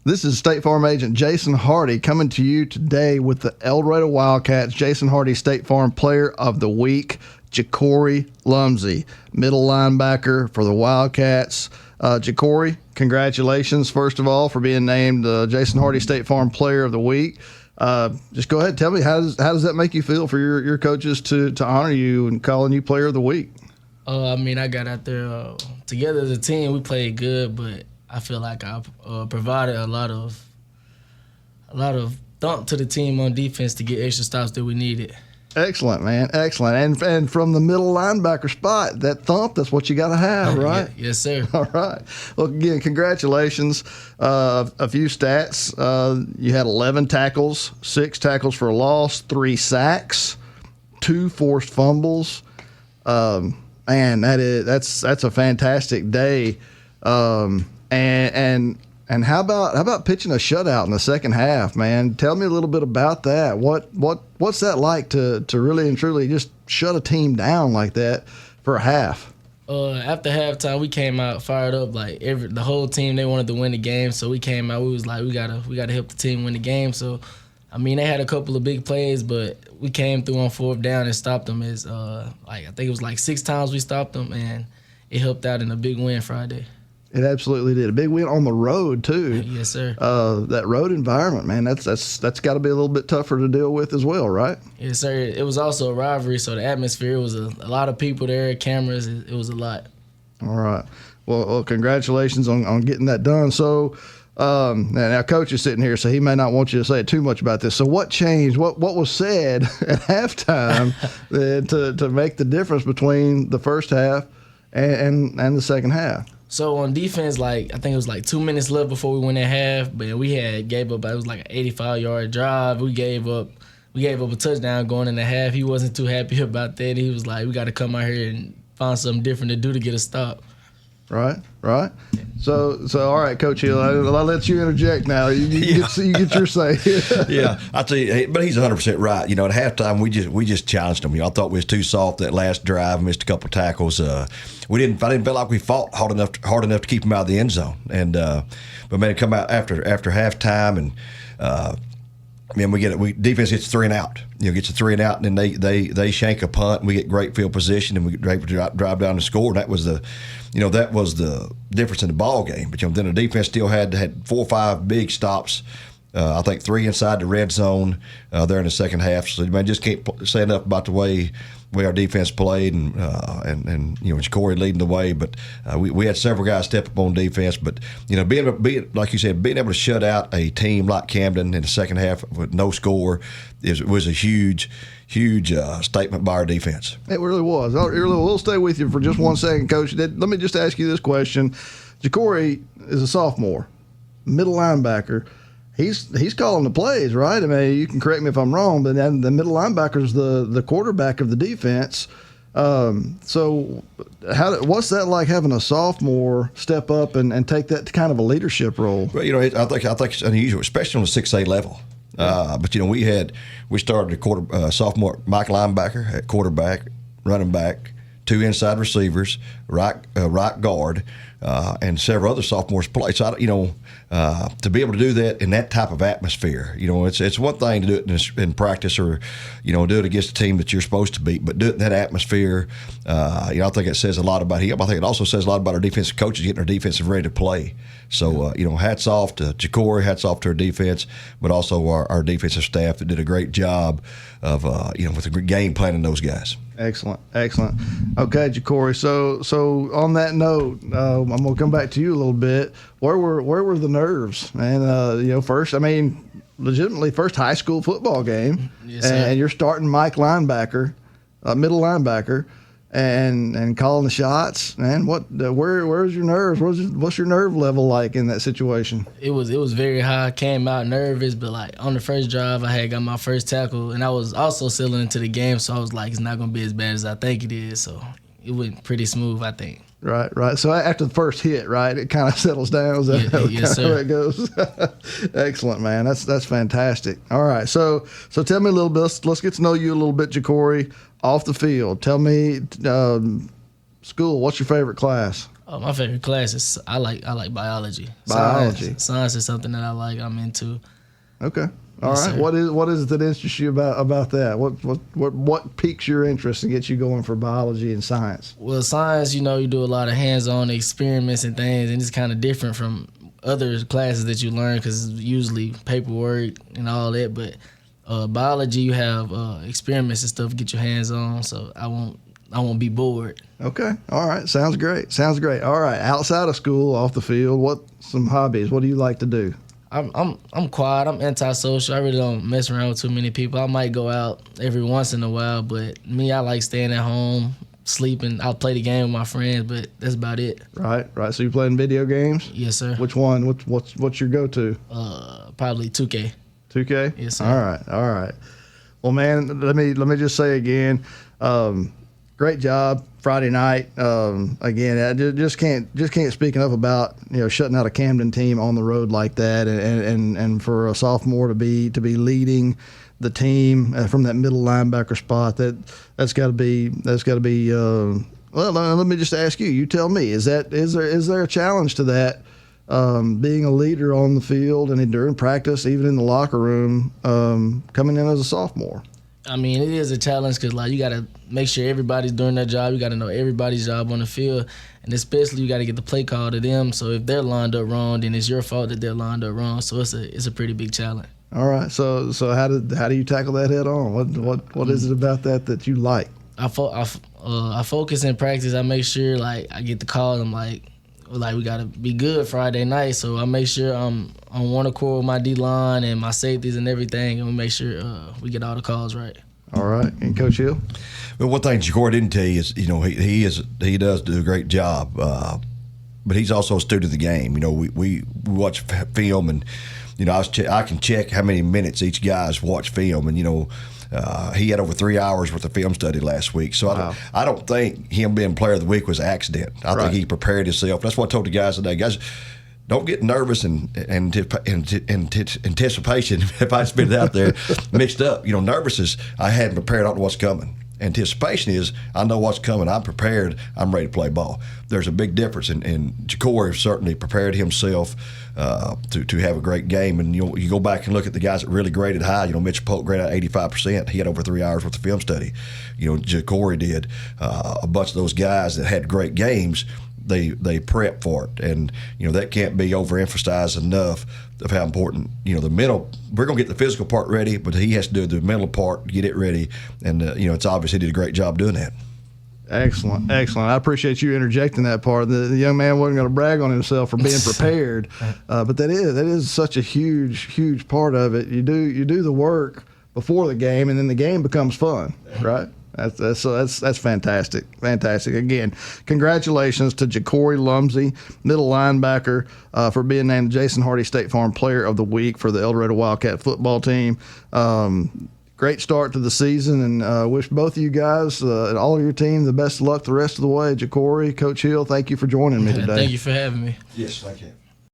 This is State Farm agent Jason Hardy coming to you today with the El Dorado Wildcats. Jason Hardy, State Farm Player of the Week. Jakori Lumsey, middle linebacker for the Wildcats. Jakori, congratulations, first of all, for being named Jason Hardy State Farm Player of the Week. Just go ahead and tell me, how does that make you feel for your coaches to honor you and calling you Player of the Week? I got out there together as a team. We played good, but I feel like I provided a lot of thump to the team on defense to get extra stops that we needed. Excellent, man. Excellent. And from the middle linebacker spot, that thump, that's what you got to have, right? Yes, sir. All right. Well, again, congratulations. A few stats. You had 11 tackles, 6 tackles for a loss, 3 sacks, 2 forced fumbles. Man, that's a fantastic day. And how about pitching a shutout in the second half, man? Tell me a little bit about that. What's that like to really and truly just shut a team down like that for a half? After halftime, we came out fired up. Like the whole team, they wanted to win the game, so we came out. We was like, we gotta help the team win the game. So, I mean, they had a couple of big plays, but we came through on 4th down and stopped them. I think it was like 6 times we stopped them, and it helped out in a big win Friday. It absolutely did. A big win on the road too. Yes, sir. That road environment, man, that's got to be a little bit tougher to deal with as well, right? Yes, sir. It was also a rivalry, so the atmosphere was a lot of people there, cameras. It was a lot. All right. Well, congratulations on getting that done. So, now Coach is sitting here, so he may not want you to say too much about this. So, what changed? What was said at halftime to make the difference between the first half and the second half? So on defense, I think it was 2 minutes left before we went at half, but we gave up. It was like an 85-yard drive. We gave up a touchdown going in the half. He wasn't too happy about that. He was like, we got to come out here and find something different to do to get a stop. Right. So all right, Coach Hill, I'll let you interject now. You get your say. Yeah, I tell you, but he's 100% right. At halftime we just challenged them. I thought we was too soft that last drive, missed a couple of tackles. I didn't feel like we fought hard enough to keep them out of the end zone. And but man, come out after halftime and. Defense gets 3 and out. Gets a 3 and out, and then they shank a punt, and we get great field position, and we drive down and score. And that was the difference in the ball game. But then the defense still had 4 or 5 big stops. I think 3 inside the red zone there in the second half. So man, just can't say enough about the way our defense played, and Jakori leading the way. But we had several guys step up on defense. But being like you said, being able to shut out a team like Camden in the second half with no score was a huge statement by our defense. It really was. We'll stay with you for just 1 second, Coach. Let me just ask you this question. Jakori is a sophomore, middle linebacker. He's calling the plays, right? I mean, you can correct me if I'm wrong, but then the middle linebacker is the quarterback of the defense. So what's that like, having a sophomore step up and take that kind of a leadership role? Well, I think it's unusual, especially on the 6A level. But we started a sophomore Mike linebacker at quarterback, running back, 2 inside receivers, right guard, and several other sophomores play. So to be able to do that in that type of atmosphere, it's one thing to do it in practice or do it against a team that you're supposed to beat, but do it in that atmosphere. I think it says a lot about him. I think it also says a lot about our defensive coaches getting our defensive ready to play. So hats off to Jakori, hats off to our defense, but also our defensive staff that did a great job of with the game planning those guys. Excellent. Okay, Jakori. So on that note, I'm gonna come back to you a little bit. Where were the nerves? And legitimately first high school football game, yes, and you're starting Mike linebacker, middle linebacker, and calling the shots. Man, where's your nerves? What's your nerve level like in that situation? It was very high. Came out nervous, but on the first drive, I had got my first tackle, and I was also settling into the game, so I was like, it's not gonna be as bad as I think it is. So it went pretty smooth, I think. Right. So after the first hit, right, it kind of settles down. Is that yes, how it goes? Excellent, man. That's fantastic. All right. So tell me a little bit. Let's get to know you a little bit, Jakori, off the field. Tell me, school. What's your favorite class? My favorite class is I like biology. Biology. Science is something that I like. I'm into. Okay. All Yes, right. sir. What is it that interests you about that? What piques your interest and gets you going for biology and science? Well, science, you do a lot of hands-on experiments and things, and it's kind of different from other classes that you learn because it's usually paperwork and all that. But biology, you have experiments and stuff to get your hands on, so I won't be bored. Okay. All right. Sounds great. Sounds great. All right. Outside of school, off the field, what some hobbies? What do you like to do? I'm quiet. I'm antisocial. I really don't mess around with too many people. I might go out every once in a while, but me, I like staying at home, sleeping. I'll play the game with my friends, but that's about it. Right. So you playing video games? Yes, sir. Which one? What's your go-to? Probably 2K. 2K? Yes, sir. All right. Well, man, let me just say again, great job Friday night. Again, I just can't speak enough about shutting out a Camden team on the road like that, and for a sophomore to be leading the team from that middle linebacker spot. That's got to be. Well, let me just ask you. You tell me. Is there a challenge to that? Being a leader on the field and during practice, even in the locker room, coming in as a sophomore. I mean, it is a challenge because you got to make sure everybody's doing their job. You got to know everybody's job on the field, and especially you got to get the play call to them. So if they're lined up wrong, then it's your fault that they're lined up wrong. So it's a pretty big challenge. All right. So how do you tackle that head on? What is it about that you like? I focus in practice. I make sure I get the call. I'm like we got to be good Friday night. So I make sure I'm on one accord with my D-line and my safeties and everything, and we make sure we get all the calls right. All right. And Coach Hill? Well, one thing Jakori didn't tell you is, he does do a great job, but he's also a student of the game. We watch film, and I can check how many minutes each guy's watched film, and he had over 3 hours worth of film study last week. So I don't think him being player of the week was an accident. I think he prepared himself. That's what I told the guys today. Guys, don't get nervous and anticipation, if I spit it out there, mixed up. Nervous is I hadn't prepared, I don't know what's coming. Anticipation is I know what's coming, I'm prepared, I'm ready to play ball. There's a big difference, and Jakori certainly prepared himself to have a great game. And you go back and look at the guys that really graded high. Mitchell Polk graded out 85%. He had over 3 hours worth of film study. Jakori did. A bunch of those guys that had great games, they prep for it, and that can't be overemphasized enough of how important the mental. We're gonna get the physical part ready, but he has to do the mental part, get it ready, and it's obvious he did a great job doing that. Excellent. I appreciate you interjecting that part. The young man wasn't going to brag on himself for being prepared, but that is such a huge part of it. You do the work before the game, and then the game becomes fun, right? That's fantastic. Again, congratulations to Jakori Lumsey, middle linebacker, for being named Jason Hardy State Farm Player of the Week for the El Dorado Wildcat football team. Great start to the season, and wish both of you guys and all of your team the best of luck the rest of the way. Jakori, Coach Hill, thank you for joining me today. Thank you for having me. Yes, thank you.